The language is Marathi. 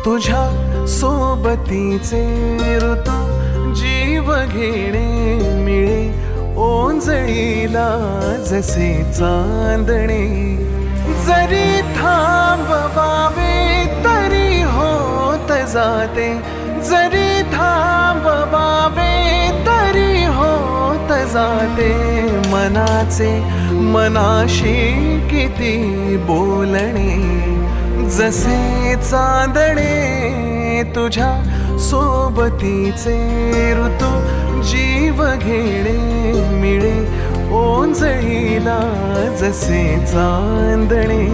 तुझ्या सोबतीचे ऋतू जीव घेणे मिळे ओंजळीला जसे चांदणे. जरी थांबवावे तरी होत जाते, जरी थांबवावे तरी होत जाते. मनाचे मनाशी किती बोलणे, जसे चांदणे तुझ्या सोबतीचे ऋतू जीव घेणे मिळे ओंजळीला जसे चांदणे.